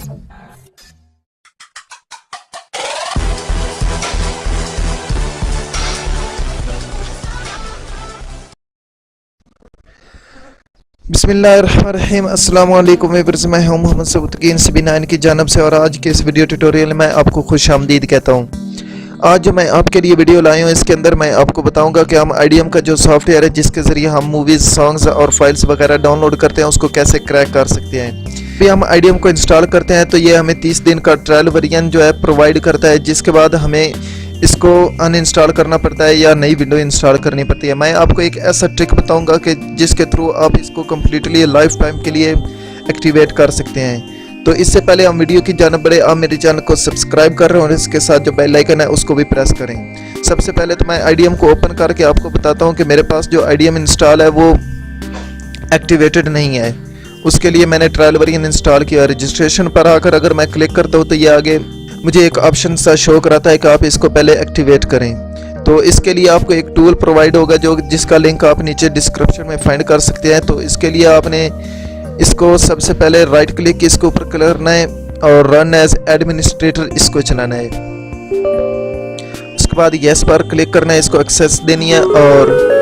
बिस्मिल्लाहिर्रहमानिर्रहीम अस्सलाम वालेकुम व्यूअर्स, मैं हूं मोहम्मद सबूतकीन CB9 की जानब से और आज के इस वीडियो ट्यूटोरियल में आपको खुश आमदीद कहता हूं। आज जो मैं आपके लिए वीडियो लाया हूं इसके अंदर मैं आपको बताऊंगा कि हम IDM का जो सॉफ्टवेयर है जिसके ज़रिए हम मूवीज़, सॉन्ग्स और फाइल्स वगैरह डाउनलोड करते हैं उसको कैसे क्रैक कर सकते हैं। फिर हम IDM को इंस्टॉल करते हैं तो ये हमें 30 दिन का ट्रायल वर्जन जो है प्रोवाइड करता है, जिसके बाद हमें इसको अनइंस्टॉल करना पड़ता है या नई विंडो इंस्टॉल करनी पड़ती है। मैं आपको एक ऐसा ट्रिक बताऊंगा कि जिसके थ्रू आप इसको कम्प्लीटली लाइफ टाइम के लिए एक्टिवेट कर सकते हैं। तो इससे पहले हम वीडियो की जानब बढ़े, आप मेरे चैनल को सब्सक्राइब कर रहे हैं और इसके साथ जो बेल आइकन है उसको भी प्रेस करें। सबसे पहले तो मैं IDM को ओपन करके आपको बताता हूँ कि मेरे पास जो IDM इंस्टॉल है वो एक्टिवेटेड नहीं है। उसके लिए मैंने ट्रायल वर्जन इंस्टॉल किया। रजिस्ट्रेशन पर आकर अगर मैं क्लिक करता हूँ तो ये आगे मुझे एक ऑप्शन सा शो कराता है कि आप इसको पहले एक्टिवेट करें। तो इसके लिए आपको एक टूल प्रोवाइड होगा जिसका लिंक आप नीचे डिस्क्रिप्शन में फाइंड कर सकते हैं। तो इसके लिए आपने इसको सबसे पहले राइट क्लिक इसके ऊपर करना है और रन एज एडमिनिस्ट्रेटर इसको चलाना है। उसके बाद यस पर क्लिक करना है, इसको एक्सेस देनी है और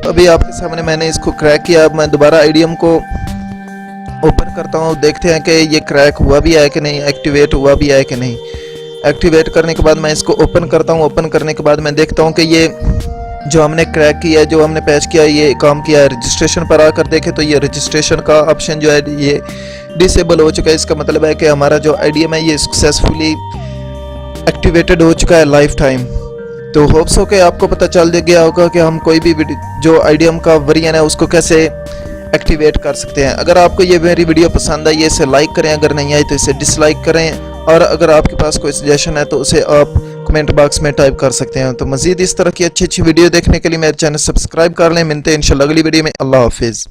अभी आपके सामने मैंने इसको क्रैक किया। अब मैं दोबारा IDM को ओपन करता हूँ, देखते हैं कि ये क्रैक हुआ भी है कि नहीं, एक्टिवेट हुआ भी है कि नहीं। एक्टिवेट करने के बाद मैं इसको ओपन करता हूँ। ओपन करने के बाद मैं देखता हूँ कि ये जो हमने क्रैक किया है, जो हमने पैच किया है, ये काम किया है। रजिस्ट्रेशन पर आकर देखें तो ये रजिस्ट्रेशन का ऑप्शन जो है ये डिसेबल हो चुका है। इसका मतलब है कि हमारा जो IDM है ये सक्सेसफुली एक्टिवेटेड हो चुका है लाइफ टाइम। तो होप्स हो के आपको पता चल गया होगा कि हम कोई भी जो IDM का वर्जन है उसको कैसे एक्टिवेट कर सकते हैं। अगर आपको ये मेरी वीडियो पसंद आई है इसे लाइक करें, अगर नहीं आई तो इसे डिसलाइक करें और अगर आपके पास कोई सजेशन है तो उसे आप कमेंट बॉक्स में टाइप कर सकते हैं। तो मज़ीद इस तरह की अच्छी वीडियो देखने के लिए मेरे चैनल सब्सक्राइब कर लें। मिलते हैं इंशाल्लाह अगली वीडियो में। अल्लाह हाफिज़।